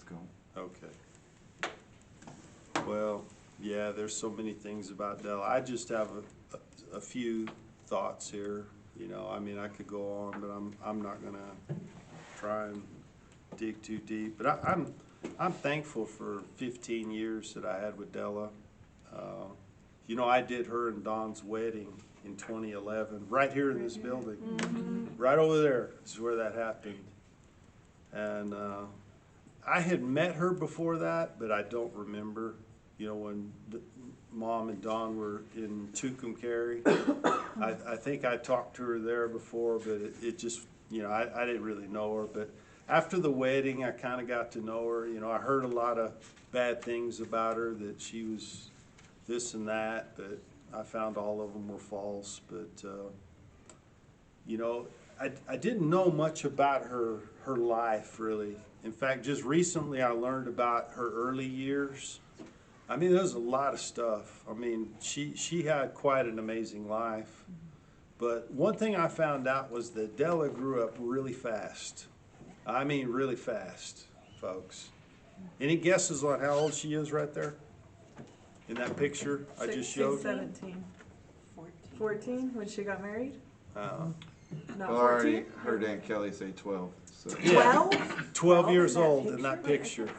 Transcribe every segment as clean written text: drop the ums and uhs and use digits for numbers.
Let's go. Okay. Well, yeah, there's so many things about Della. I just have a few thoughts here. You know, I mean, I could go on, but I'm not gonna try and dig too deep. But I'm thankful for 15 years that I had with Della. You know, I did her and Don's wedding in 2011, right here in this building. Right over there is where that happened. And I had met her before that, but I don't remember. You know, when Mom and Don were in Tucumcari, I think I talked to her there before, but it just, you know, I didn't really know her. But after the wedding, I kind of got to know her. You know, I heard a lot of bad things about her, that she was this and that, but I found all of them were false. But, you know, I didn't know much about her life, really. In fact, just recently I learned about her early years. I mean, there's a lot of stuff. I mean, she had quite an amazing life. But one thing I found out was that Della grew up really fast. I mean, really fast, folks. Any guesses on how old she is right there? In that picture I just showed? 17. 14 when she got married? Not Well, I already 14? heard Aunt Kelly say 12. So. Yeah, 12? 12 years old in that picture.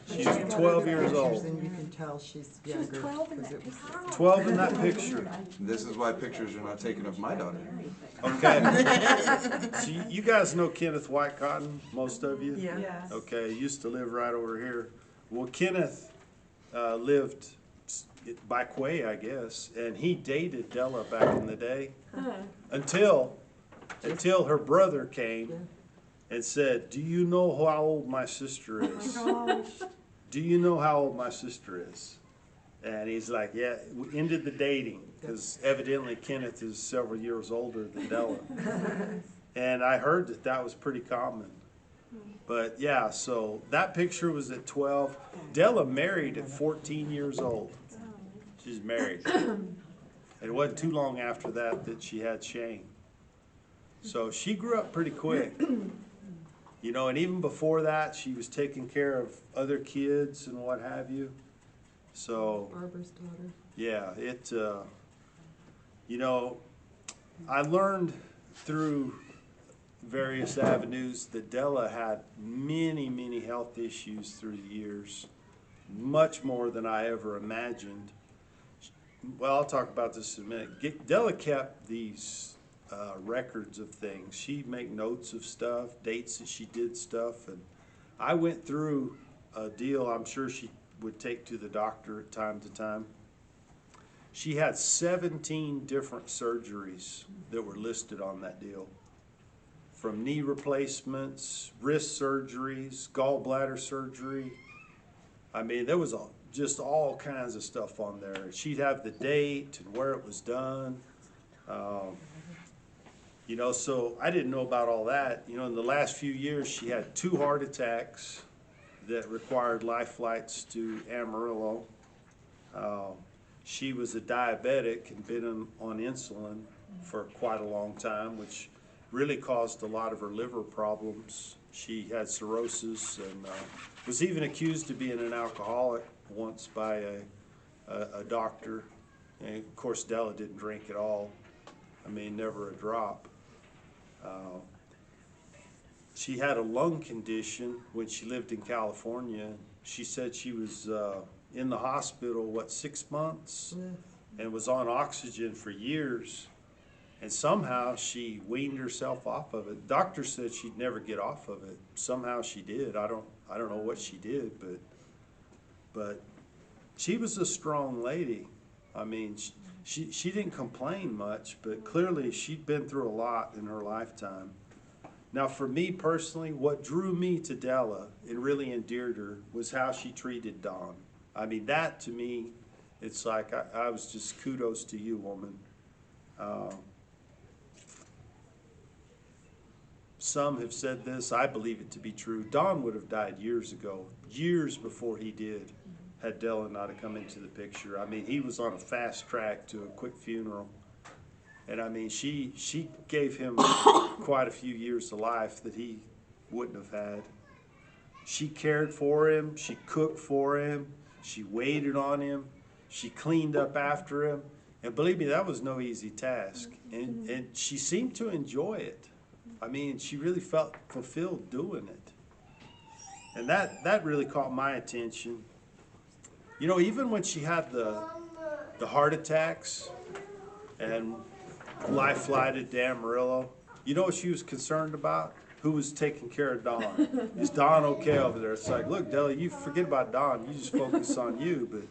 She's 12 years old. And you can tell she's younger. 12 in that picture. 12 in that picture. This is why pictures are not taken of my daughter. Okay. So you guys know Kenneth Whitecotton, most of you? Yeah. Yes. Okay, used to live right over here. Well, Kenneth lived by Quay, I guess, and he dated Della back in the day until her brother came and said, "Do you know how old my sister is? Do you know how old my sister is?" And he's like, "Yeah." We ended the dating because evidently Kenneth is several years older than Della. And I heard that that was pretty common. But yeah, so that picture was at 12. Della married at 14 years old. She's married. And it wasn't too long after that that she had Shane. So she grew up pretty quick. You know, and even before that, she was taking care of other kids and what have you. So, Barbara's daughter. yeah, you know, I learned through various avenues that Della had many, many health issues through the years, much more than I ever imagined. Well, I'll talk about this in a minute. Della kept these records of things. She'd make notes of stuff, dates that she did stuff, and I went through a deal I'm sure she would take to the doctor at time to time. She had 17 different surgeries that were listed on that deal. From knee replacements, wrist surgeries, gallbladder surgery. I mean, there was just all kinds of stuff on there. She'd have the date and where it was done. You know, so I didn't know about all that. You know, in the last few years, she had 2 heart attacks that required life flights to Amarillo. She was a diabetic and been on insulin for quite a long time, which really caused a lot of her liver problems. She had cirrhosis and was even accused of being an alcoholic once by a doctor. And of course, Della didn't drink at all. I mean, never a drop. She had a lung condition when she lived in California. She said she was in the hospital, 6 months, and was on oxygen for years. And somehow she weaned herself off of it. Doctor said she'd never get off of it. Somehow she did. I don't know what she did, but she was a strong lady. I mean, she didn't complain much, but clearly she'd been through a lot in her lifetime. Now, for me personally, what drew me to Della and really endeared her was how she treated Don. I mean, that to me, it's like I was just kudos to you, woman. Some have said this, I believe it to be true. Don would have died years ago, years before he did, had Della not have come into the picture. I mean, he was on a fast track to a quick funeral. And I mean, she gave him quite a few years of life that he wouldn't have had. She cared for him, she cooked for him, she waited on him, she cleaned up after him. And believe me, that was no easy task. And she seemed to enjoy it. I mean, she really felt fulfilled doing it. And that really caught my attention. You know, even when she had the heart attacks and life flighted to Amarillo, you know what she was concerned about? Who was taking care of Dawn? Is Dawn okay over there? It's like, look, Dellia, you forget about Dawn. You just focus on you. But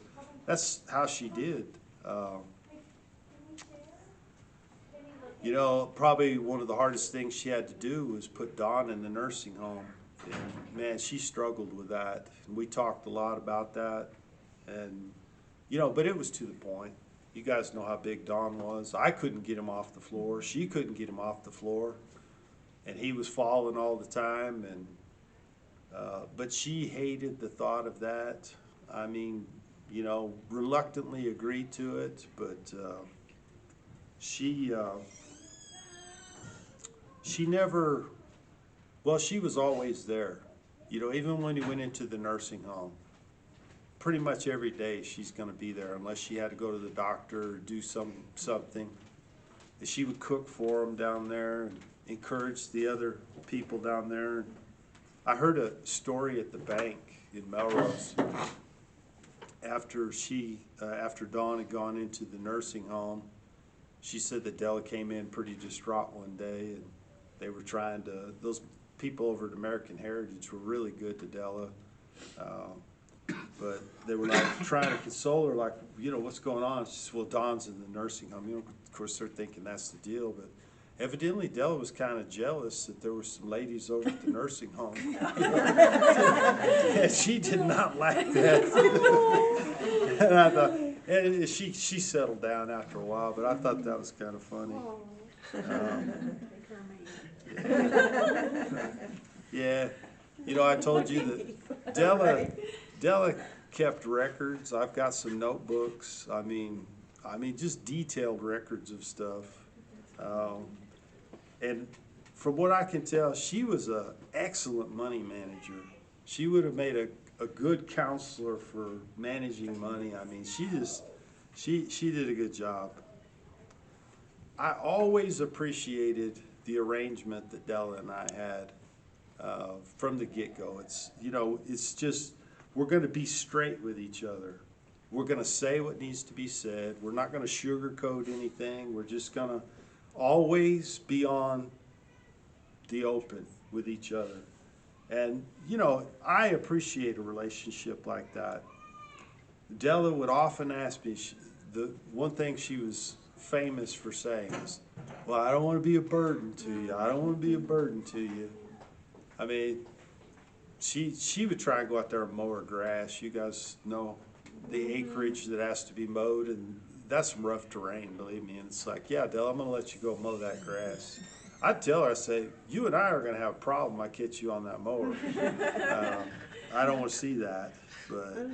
that's how she did. You know, probably one of the hardest things she had to do was put Dawn in the nursing home. And man, she struggled with that. And we talked a lot about that. And, you know, but it was to the point. You guys know how big Dawn was. I couldn't get him off the floor. She couldn't get him off the floor. And he was falling all the time. And but she hated the thought of that. I mean, you know, reluctantly agreed to it. But she never, well, she was always there. You know, even when he went into the nursing home, pretty much every day she's going to be there unless she had to go to the doctor or do something. And she would cook for him down there and encourage the other people down there. I heard a story at the bank in Melrose after Dawn had gone into the nursing home. She said that Dellia came in pretty distraught one day, and they were trying to, those people over at American Heritage were really good to Dellia. But they were like trying to console her, like, you know, what's going on? She said, well, Dawn's in the nursing home. You know, of course, they're thinking that's the deal, but evidently Dellia was kind of jealous that there were some ladies over at the nursing home. And she did not like that. And I thought, and she settled down after a while, but I thought that was kind of funny. Yeah, you know, I told you that Dellia kept records. I've got some notebooks. I mean, just detailed records of stuff. And from what I can tell, she was an excellent money manager. She would have made a good counselor for managing money. I mean, she did a good job. I always appreciated the arrangement that Dellia and I had from the get-go. It's, you know, it's just, we're going to be straight with each other. We're going to say what needs to be said. We're not going to sugarcoat anything. We're just going to always be on the open with each other. And, you know, I appreciate a relationship like that. Dellia would often ask me, the one thing she was famous for saying is, well, I don't want to be a burden to you. I don't want to be a burden to you. I mean, she would try and go out there and mow her grass. You guys know the acreage that has to be mowed, and that's some rough terrain, believe me. And it's like, yeah, Dellia, I'm going to let you go mow that grass. I'd tell her, I say, you and I are going to have a problem. I catch you on that mower. I don't want to see that. But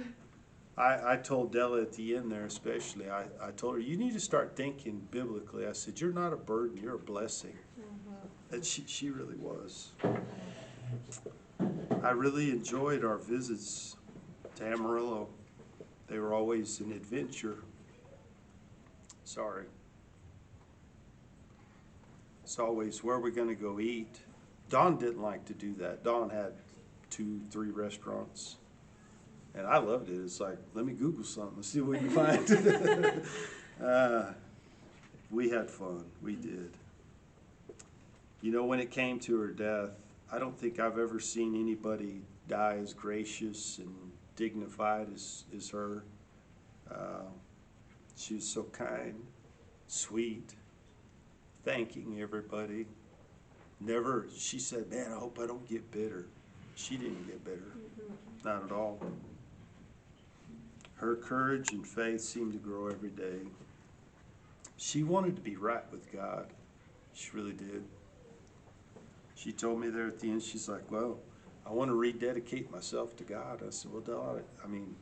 I told Dellia at the end there especially, I told her, you need to start thinking biblically. I said, you're not a burden, you're a blessing. And she really was. I really enjoyed our visits to Amarillo. They were always an adventure. Sorry. It's always, where are we going to go eat? Dawn didn't like to do that. Dawn had 2-3 restaurants. And I loved it. It's like, let me Google something, see what we can find. We had fun. We did. You know, when it came to her death, I don't think I've ever seen anybody die as gracious and dignified as her. She was so kind, sweet, thanking everybody. Never, she said, man, I hope I don't get bitter. She didn't get bitter, not at all. Her courage and faith seemed to grow every day. She wanted to be right with God. She really did. She told me there at the end, she's like, well, I want to rededicate myself to God. I said, well, Dellia, I mean,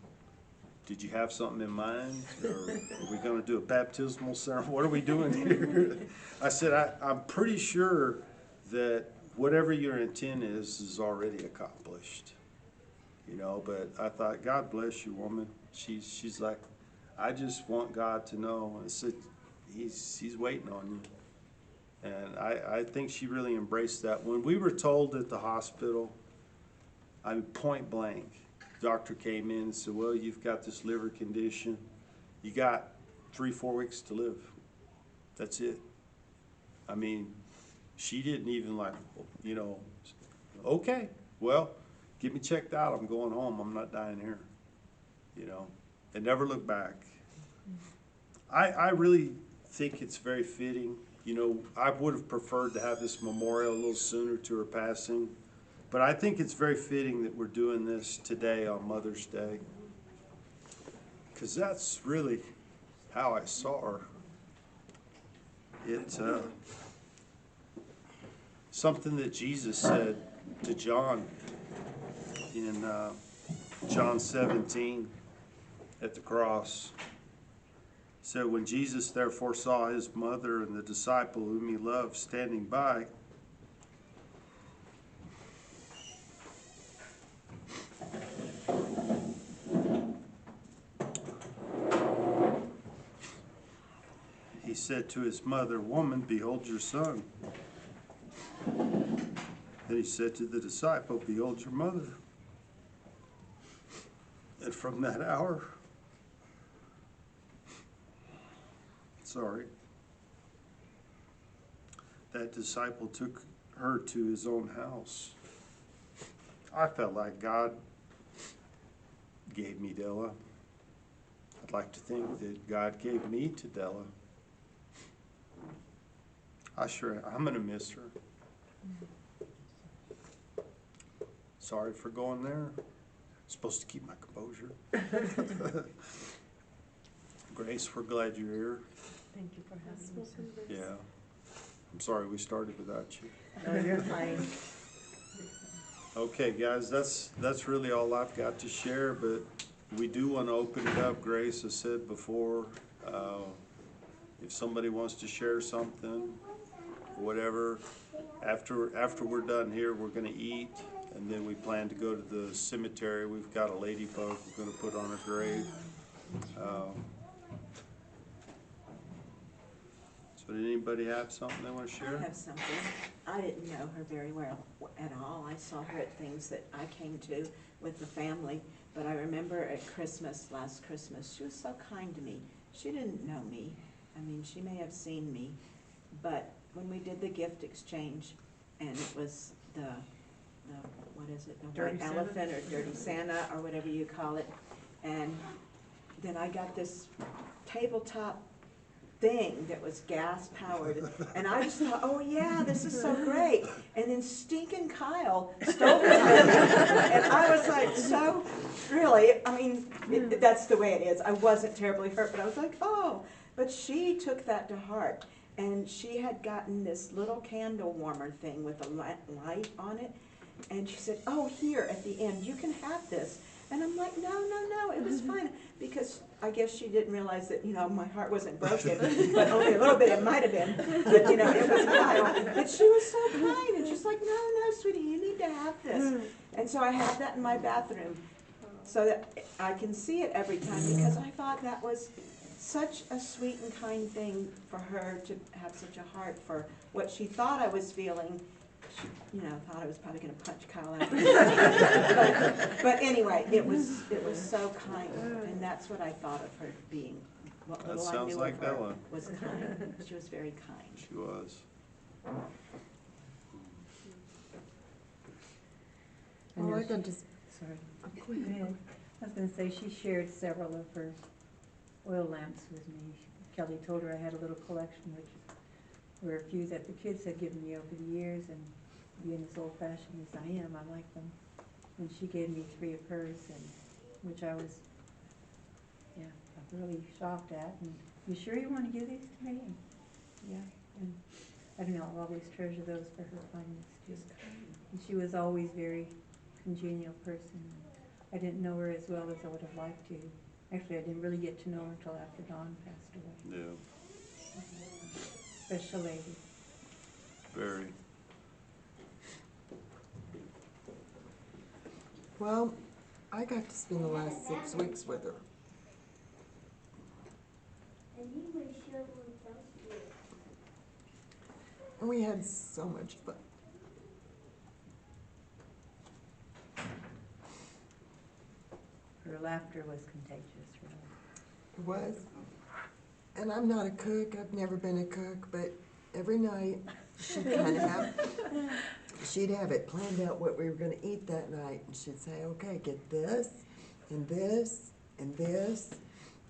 did you have something in mind? Or are we going to do a baptismal ceremony? What are we doing here? I said, I'm pretty sure that whatever your intent is already accomplished. you know, but I thought, God bless you, woman. She's like, I just want God to know. I said, he's waiting on you. And I think she really embraced that. When we were told at the hospital, I mean, point blank, doctor came in and said, well, you've got this liver condition. You got 3-4 weeks to live. That's it. I mean, she didn't even like, you know, okay, well, get me checked out. I'm going home. I'm not dying here. You know, and never look back. I really think it's very fitting. You know, I would have preferred to have this memorial a little sooner to her passing, but I think it's very fitting that we're doing this today on Mother's Day, because that's really how I saw her. It's something that Jesus said to John in John 17 at the cross. So when Jesus therefore saw his mother and the disciple whom he loved standing by, he said to his mother, woman, behold your son. Then he said to the disciple, behold your mother. And from that hour, that disciple took her to his own house. I felt like God gave me Della. I'd like to think that God gave me to Della. I'm going to miss her. Sorry for going there. Supposed to keep my composure. Grace, we're glad you're here. Thank you for having us. Yeah. I'm sorry we started without you. No, you're fine. Okay, guys, that's really all I've got to share, but we do want to open it up. Grace has said before, if somebody wants to share something, whatever, after we're done here, we're going to eat, and then we plan to go to the cemetery. We've got a ladybug we're going to put on her grave. So did anybody have something they want to share? I have something. I didn't know her very well at all. I saw her at things that I came to with the family, but I remember at Christmas, last Christmas, she was so kind to me. She didn't know me. I mean, she may have seen me, but when we did the gift exchange, and it was the what is it, the Dirty white Santa? elephant or dirty Santa or whatever you call it, and then I got this tabletop thing that was gas powered, and I just thought, oh yeah, this is so great. And then stinking Kyle stole it from me, and I was like, so really, I mean, that's the way it is. I wasn't terribly hurt, but I was like, oh. But she took that to heart, and she had gotten this little candle warmer thing with a light on it, and she said, oh, here at the end, you can have this. And I'm like, no, it was fine, because I guess she didn't realize that, my heart wasn't broken, but only a little bit it might have been, but, it was Kyle. But she was so kind, and she's like, no, sweetie, you need to have this. And so I have that in my bathroom, so that I can see it every time, because I thought that was such a sweet and kind thing for her to have such a heart for what she thought I was feeling. She, thought I was probably going to punch Kyle out. but anyway, it was so kind, and that's what I thought of her being. What That little I sounds knew like of her Della. was kind. She was very kind. She was. And Oh, I there's- can just, Sorry. go ahead. I was gonna say, she shared several of her oil lamps with me. Kelly told her I had a little collection, which were a few that the kids had given me over the years, and being as old-fashioned as I am, I like them. And she gave me 3 of hers, and which I was, really shocked at. And you sure you want to give these to me? And, and I don't know, I'll always treasure those for her kindness too. And she was always very congenial person. I didn't know her as well as I would have liked to. Actually, I didn't really get to know her until after Dawn passed away. Yeah. Special lady. Very. Well, I got to spend the last 6 weeks with her. And we had so much fun. Her laughter was contagious, really. It was. And I'm not a cook, I've never been a cook, but every night she'd kind of she'd have it planned out what we were gonna eat that night. And she'd say, okay, get this, and this, and this,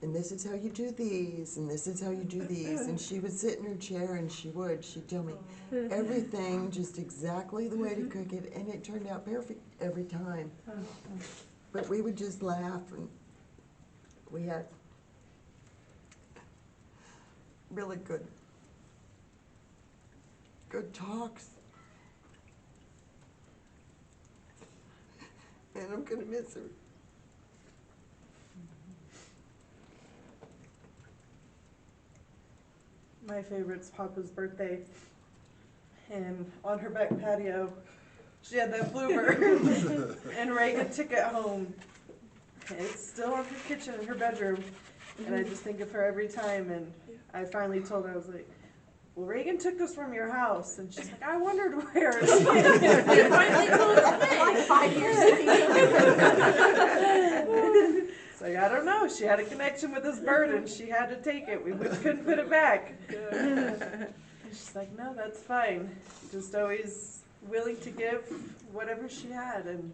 and this is how you do these, and this is how you do these. And she would sit in her chair and she'd tell me everything just exactly the way to cook it, and it turned out perfect every time. But we would just laugh, and we had really good talks. And I'm gonna miss her. My favorite's Papa's birthday. And on her back patio, she had that bluebird. And Reagan took it home. It's still in her kitchen in her bedroom. And I just think of her every time. And I finally told her, I was like, well, Reagan took this from your house. And she's like, I wondered where. You finally told me. Like 5 years ago. It's like, I don't know. She had a connection with this bird and she had to take it. We couldn't put it back. And she's like, no, that's fine. Just always willing to give whatever she had. And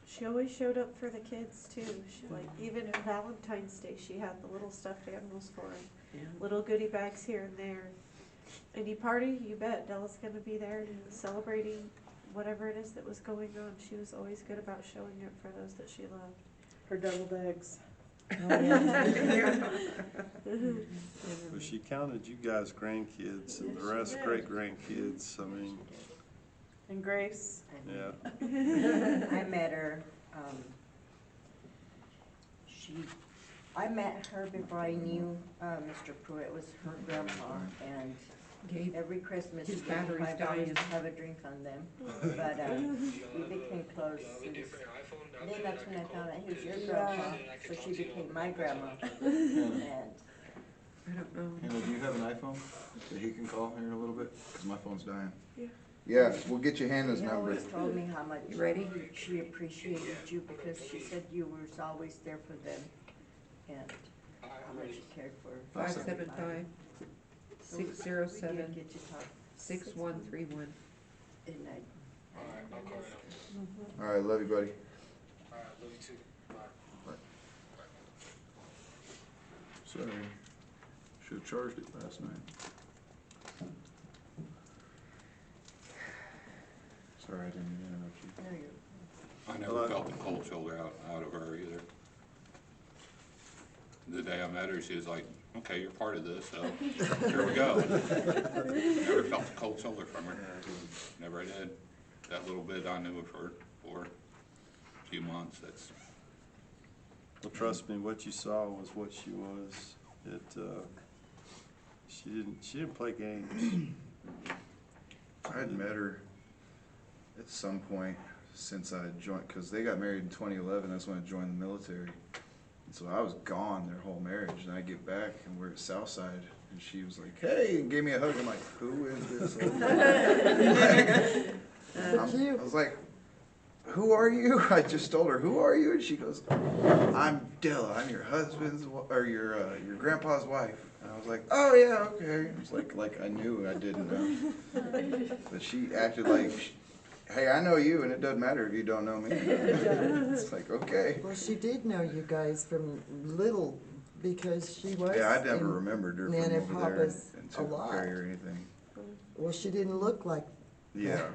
She always showed up for the kids too. She like even in Valentine's Day, she had the little stuffed animals for them, little goodie bags here and there. Any party, you bet Della's gonna be there celebrating whatever it is that was going on. She was always good about showing up for those that she loved. her deviled eggs. Well, she counted you guys grandkids and the rest great grandkids. I mean, And Grace. yeah. I met her, I met her before I knew, Mr. Pruitt was her grandpa, and every Christmas she gave me $5 to have a drink on them. But, we became close, and then that's when I found out he was your grandpa, so she became my grandma. And I don't know. Hannah, do you have an iPhone that he can call here in a little bit? Because my phone's dying. Yeah, we'll get you Hannah's she number. always told me how much she appreciated you, because she said you were always there for them, and how much you cared for. 575 So we 607 did get to talk, 6131. and All right, love you, buddy. Sorry. Should have charged it last night. Sorry, I didn't mean to interrupt you. no, you're. I never felt the cold shoulder out of her either. The day I met her, she was like, okay, you're part of this, so here we go. Never felt the cold shoulder from her. Never did. That little bit I knew of her for a few months, that's, Well, trust me, what you saw was what she was. She didn't play games. I had met her at some point since I joined, because they got married in 2011, that's when I joined the military. And so I was gone their whole marriage, and I get back and we're at Southside, and she was like, hey, and gave me a hug. I'm like, who is this old lady? I was like, who are you? I just told her, who are you? And she goes, I'm Della, I'm your husband's, or your grandpa's wife. And I was like, oh yeah, okay. It was like I knew I didn't know. But she acted like, hey, I know you, and it doesn't matter if you don't know me. It's like, okay. Well, she did know you guys from little, because she was. Yeah, I never in remembered her Nana from over there Papa's in a Tucumcari lot. or anything. Well, she didn't look like, Yeah.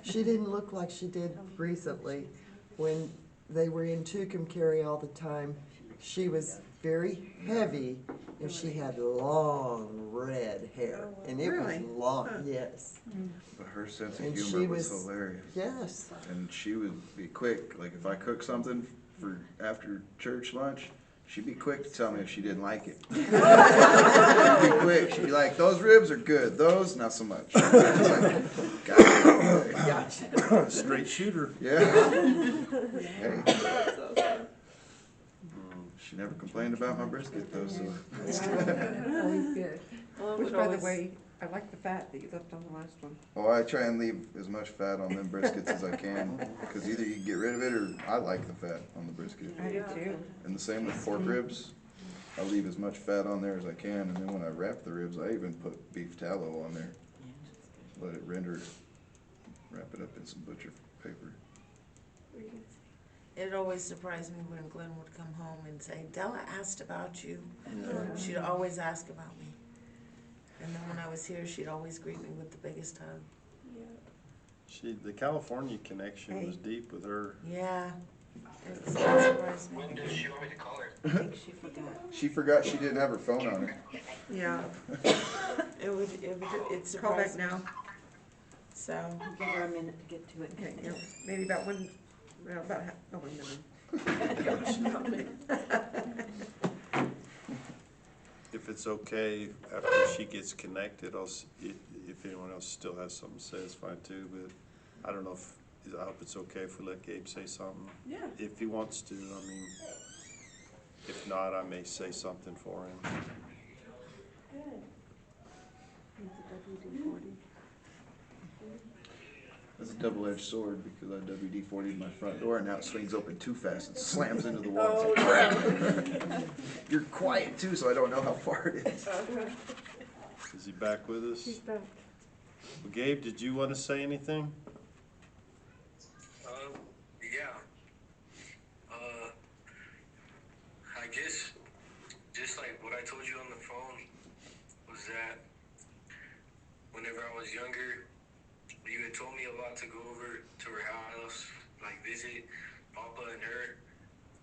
she didn't look like she did recently. When they were in Tucumcari all the time, she was very heavy, and she had long red hair, and it was long, yes. But her sense of And humor she was was- hilarious. Yes. And she would be quick, like if I cooked something for after church lunch, She'd be quick to tell me if she didn't like it. She'd be quick. She'd be like, "Those ribs are good. Those, not so much." Like, gotcha. Straight shooter. Yeah. Hey. She never complained about my brisket though, so. Always good. Well, Which, it by the always- way, I like the fat that you left on the last one. Oh, I try and leave as much fat on them briskets as I can, because either you get rid of it or I like the fat on the brisket. I do too. And the same with pork ribs. I leave as much fat on there as I can, and then when I wrap the ribs, I even put beef tallow on there. Let it render, wrap it up in some butcher paper. It always surprised me when Glenn would come home and say, "Della asked about you." Yeah. She'd always ask about me. And then when I was here, she'd always greet me with the biggest hug. The California connection was deep with her. Yeah, it surprised me. When does she want me to call her? I think she forgot. She forgot she didn't have her phone on her. Yeah, It call surprised back me. now. So, Give her a minute to get to it. Okay, yeah, maybe about one, well, about half, oh, 1 minute. If it's okay, after she gets connected, if anyone else still has something to say, it's fine too, but I don't know I hope it's okay if we let Gabe say something. Yeah. If he wants to, I mean, if not, I may say something for him. That's a double-edged sword, because I WD-40'd my front door and now it swings open too fast and slams into the wall. You're quiet too, so I don't know how far it is. Is he back with us? She's back. Well, Gabe, did you want to say anything? Yeah. I guess just like what I told you on the phone was that whenever I was younger, you had told me a lot to go over to her house, like visit Papa and her,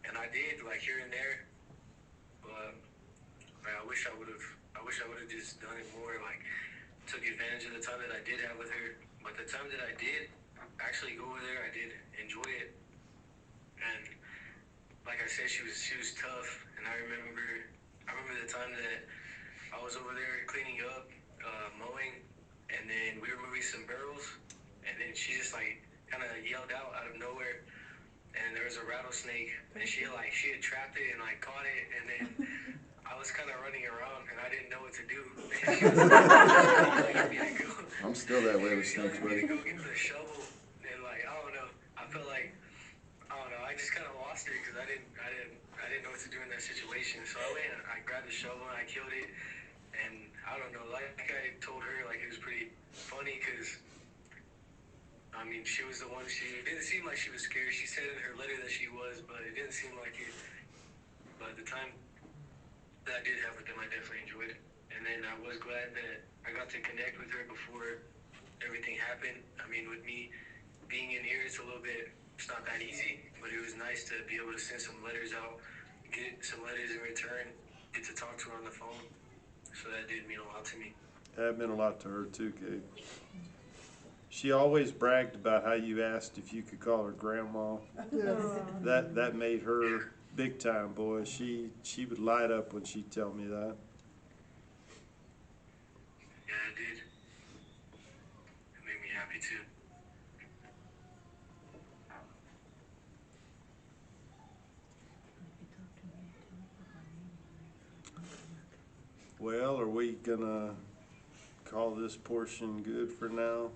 and I did, like here and there, but I wish I would have just done it more, like took advantage of the time that I did have with her. But the time that I did actually go over there, I did enjoy it. And like I said, she was tough, and I remember the time that I was over there cleaning up, mowing, and then we were moving some barrels, and then she just like kind of yelled out of nowhere, and there was a rattlesnake, and she had trapped it and like caught it, and then I was kind of running around and I didn't know what to do. I'm still that way with snakes, buddy. Go get the shovel, and like I don't know, I felt like I just kind of lost it because I didn't know what to do in that situation. So I went, I grabbed the shovel and I killed it, and I don't know, like I told her, like it was pretty funny because I mean she was the one. She didn't seem like she was scared. She said in her letter that she was, but it didn't seem like it. But the time that I did have with them, I definitely enjoyed it. And then I was glad that I got to connect with her before everything happened. I mean, with me being in here, it's not that easy, but it was nice to be able to send some letters out, get some letters in return, get to talk to her on the phone. So that did mean a lot to me. That meant a lot to her too, Gabe. She always bragged about how you asked if you could call her grandma. That made her big time, boy. She would light up when she'd tell me that. Yeah, it did. It made me happy too. Well, are we gonna call this portion good for now?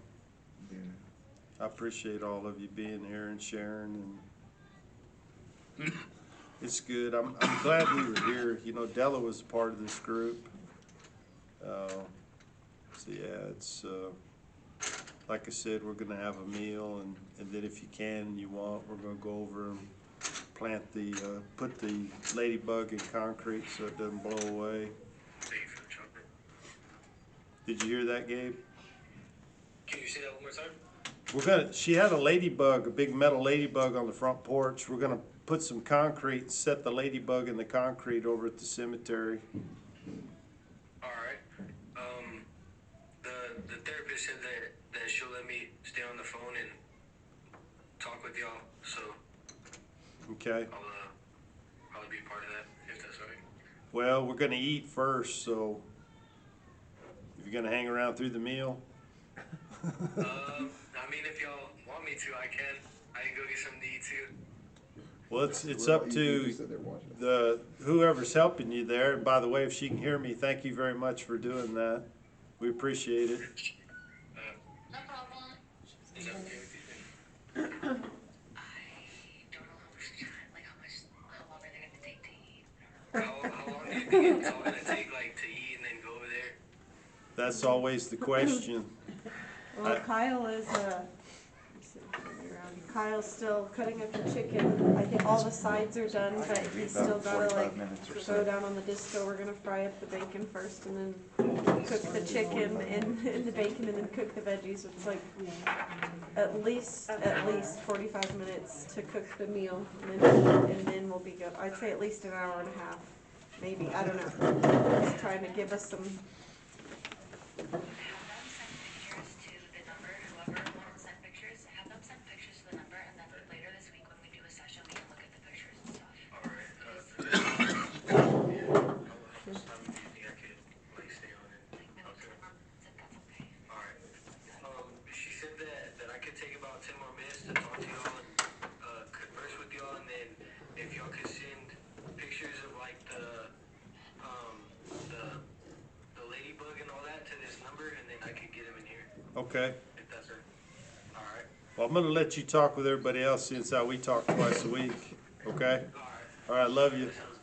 Yeah. I appreciate all of you being here and sharing, and it's good. I'm glad we were here. You know, Della was a part of this group. So yeah, it's like I said, we're gonna have a meal, and then if you can and you want, we're gonna go over and put the ladybug in concrete so it doesn't blow away. Thank you for the chocolate. Did you hear that, Gabe? Can you say that one more time? She had a ladybug, a big metal ladybug on the front porch. We're gonna put some concrete, set the ladybug in the concrete over at the cemetery. All right. The therapist said that she'll let me stay on the phone and talk with y'all, so Okay. I'll probably be part of that if Well, we're gonna eat first, so if you're gonna hang around through the meal. I mean, if y'all want me to, I can. I can go get something to eat too. Well, it's up to whoever's helping you there. And by the way, if she can hear me, thank you very much for doing that. We appreciate it. No problem. Is that okay with you? I don't know how much time, like how long are they gonna take to eat? How long do you think it's all gonna take, like, to eat and then go over there? That's always the question. Well, Kyle is, Kyle's still cutting up the chicken. I think all the sides are done, but he's still gotta like go down on the disco. We're gonna fry up the bacon first and then cook the chicken and the bacon and then cook the veggies. It's like at least 45 minutes to cook the meal and then we'll be good. I'd say at least an hour and a half, maybe, I don't know. He's trying to give us some. Okay. If that's it. All right. Well, I'm gonna let you talk with everybody else since we talk twice a week. Okay? All right. All right, love you. Sounds